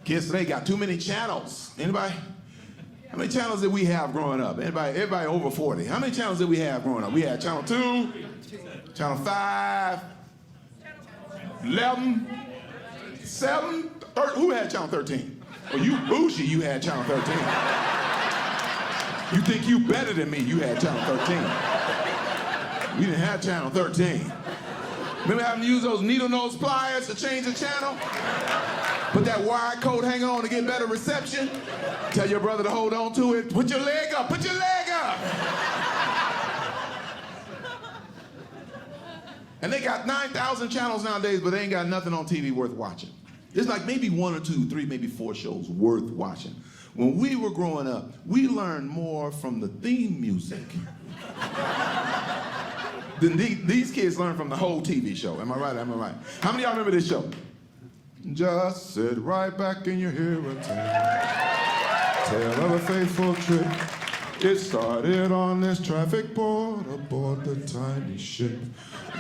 Kids today got too many channels. Anybody? How many channels did we have growing up? Everybody over 40. How many channels did we have growing up? We had channel 2, channel 5, 11, 7, 13. Who had channel 13? Well, you bougie, you had channel 13. You think you better than me, you had channel 13. We didn't have channel 13. Remember having to use those needle nose pliers to change the channel? Put that wire coat hang on to get better reception? Tell your brother to hold on to it. Put your leg up, put your leg up! And they got 9,000 channels nowadays, but they ain't got nothing on TV worth watching. There's like maybe 1 or 2, 3, maybe 4 shows worth watching. When we were growing up, we learned more from the theme music than these kids learn from the whole TV show. Am I right? Am I right? How many of y'all remember this show? Just sit right back and you hear a tale of a faithful trip. It started on this traffic board aboard the tiny ship.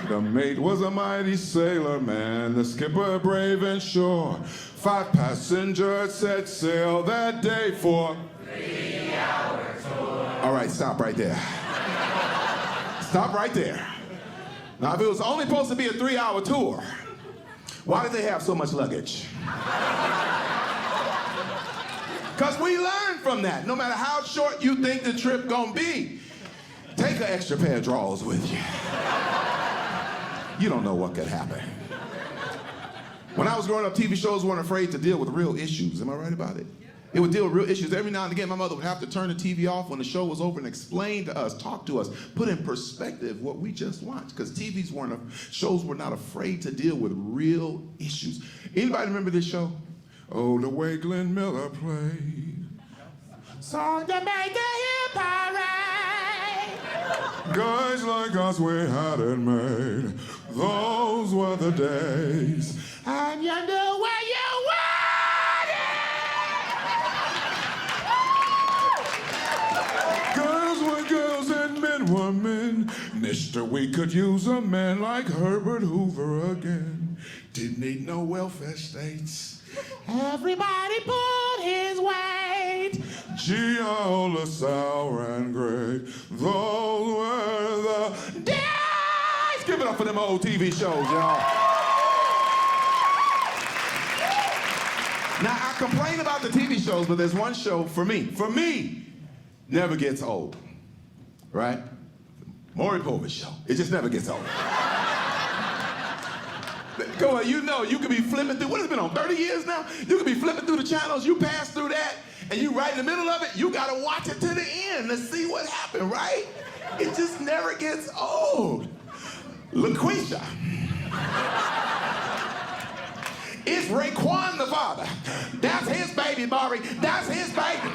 The mate was a mighty sailor man, the skipper brave and sure. 5 passengers set sail that day for 3-hour tour. All right, stop right there. Stop right there. Now, if it was only supposed to be a 3-hour tour, why did they have so much luggage? Because we learned from that. No matter how short you think the trip gonna be, take an extra pair of drawers with you. You don't know what could happen. When I was growing up, TV shows weren't afraid to deal with real issues. Am I right about it? It would deal with real issues. Every now and again, my mother would have to turn the TV off when the show was over and explain to us, talk to us, put in perspective what we just watched. Because shows were not afraid to deal with real issues. Anybody remember this show? Oh, the way Glenn Miller played. Song to make a hip parade. Guys like us, we had it made. Those were the days. And you knew where you were. Woman, mister, we could use a man like Herbert Hoover again. Didn't need no welfare states. Everybody pulled his weight. Gee-oh, LaSalle and great. Those were the days. Give it up for them old TV shows, y'all. Now, I complain about the TV shows, but there's one show for me, never gets old. Right? Maury Povich show. It just never gets old. Go on, you know, you could be flipping through, what has it been on, 30 years now? You could be flipping through the channels, you pass through that, and you right in the middle of it, you gotta watch it to the end to see what happened, right? It just never gets old. LaQuisha. Is Rayquan the father? That's his baby, Barrie. That's his baby.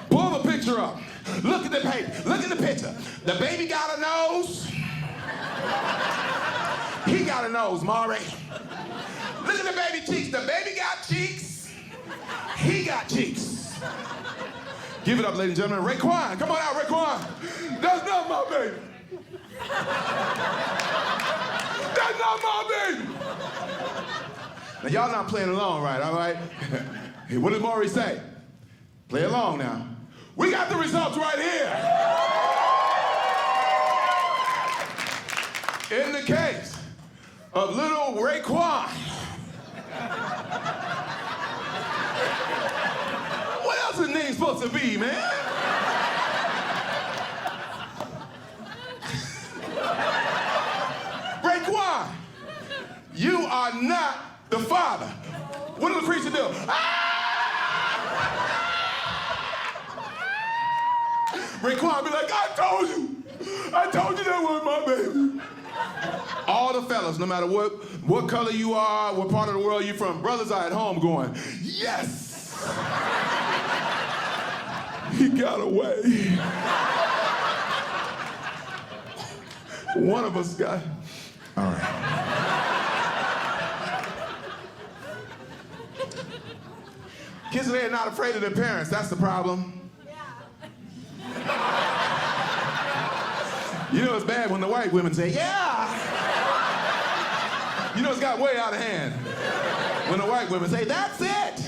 Pull the picture up. Look at the paper. Look at the picture. The baby got a nose. He got a nose, Maury. Look at the baby cheeks. The baby got cheeks. He got cheeks. Give it up, ladies and gentlemen. Rayquan. Come on out, Rayquan. That's not my baby. That's not my baby. Now, y'all not playing along, right? All right? Hey, what did Maury say? Play along now. We got the results right here. In the case of little Rayquan. What else is his name supposed to be, man? Rayquan, you are not the father. What did the creature do? Rayquan be like, I told you that was my baby. All the fellas, no matter what color you are, what part of the world you're from, brothers are at home going, yes! He got away. One of us got, all right. Kids today are not afraid of their parents, that's the problem. You know it's bad when the white women say, yeah. You know it's got way out of hand. When the white women say, that's it.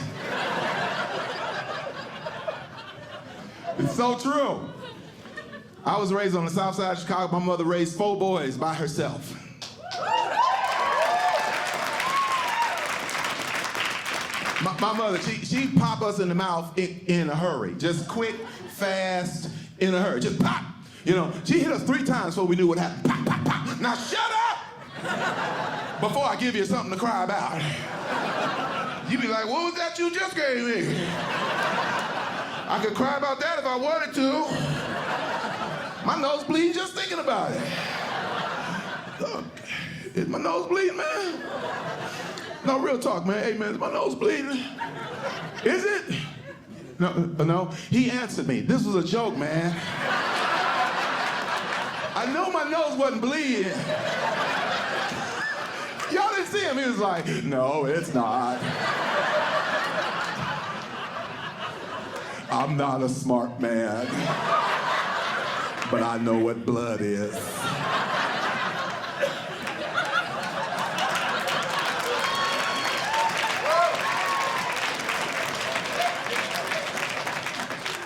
It's so true. I was raised on the south side of Chicago. My mother raised 4 boys by herself. My mother, she'd pop us in the mouth in a hurry. Just quick, fast, in a hurry. Just pop. You know, she hit us 3 times before we knew what happened. Pop, pop, pop. Now shut up! Before I give you something to cry about. You'd be like, what was that you just gave me? I could cry about that if I wanted to. My nose bleeding just thinking about it. Look, is my nose bleeding, man? No, real talk, man. Hey, man, is my nose bleeding? Is it? No. He answered me. This was a joke, man. I know my nose wasn't bleeding. Y'all didn't see him. He was like, no, it's not. I'm not a smart man, but I know what blood is.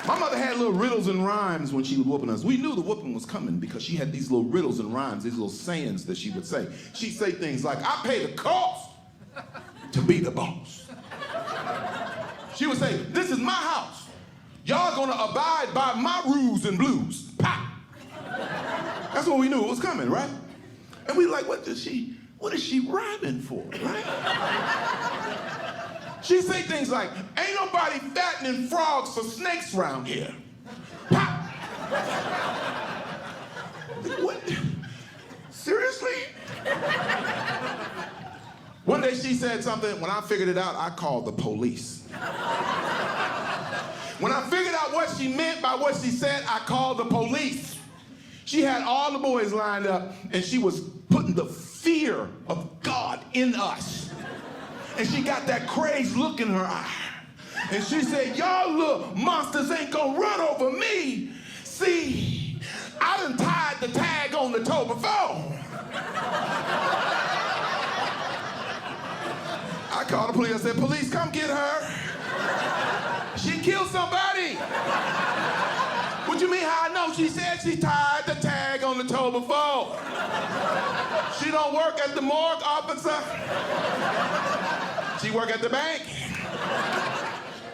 My mother had little riddles and rhymes when she was whooping us. We knew the whooping was coming because she had these little riddles and rhymes, these little sayings that she would say. She'd say things like, I pay the cost to be the boss. She would say, this is my house. Y'all gonna abide by my rules and blues. Pop! That's what we knew it was coming, right? And we like, what is she rhyming for, right? She'd say things like, ain't nobody fattening frogs for snakes around here. Pop! What? Seriously? One day she said something, when I figured it out, I called the police. When I figured out what she meant by what she said, I called the police. She had all the boys lined up, and she was putting the fear of God in us. And she got that crazed look in her eye. And she said, y'all little monsters ain't gonna run over me. See, I done tied the tag on the toe before. I called the police. I said, police, come get her. She killed somebody. What you mean how I know? She said she tied the tag on the toe before. She don't work at the morgue, officer. She work at the bank.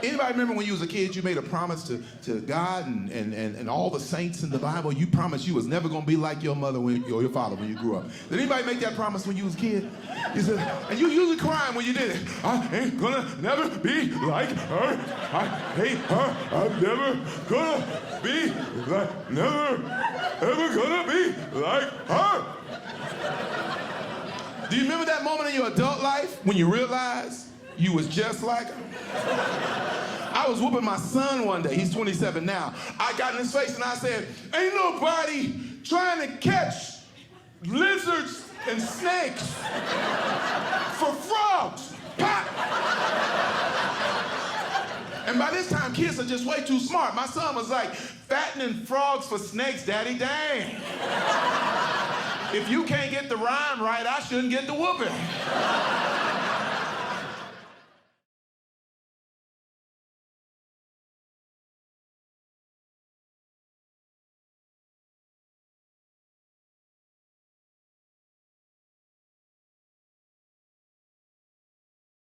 Anybody remember when you was a kid, you made a promise to God and all the saints in the Bible? You promised you was never gonna be like your mother or your father when you grew up. Did anybody make that promise when you was a kid? You said, and you usually crying when you did it. I ain't gonna never be like her. I hate her. I'm never gonna be like, never, ever gonna be like her. Do you remember that moment in your adult life when you realized you was just like her? I was whooping my son one day. He's 27 now. I got in his face and I said, ain't nobody trying to catch lizards and snakes for frogs. Pop! And by this time, kids are just way too smart. My son was like, fattening frogs for snakes, daddy, dang. If you can't get the rhyme right, I shouldn't get the whooping.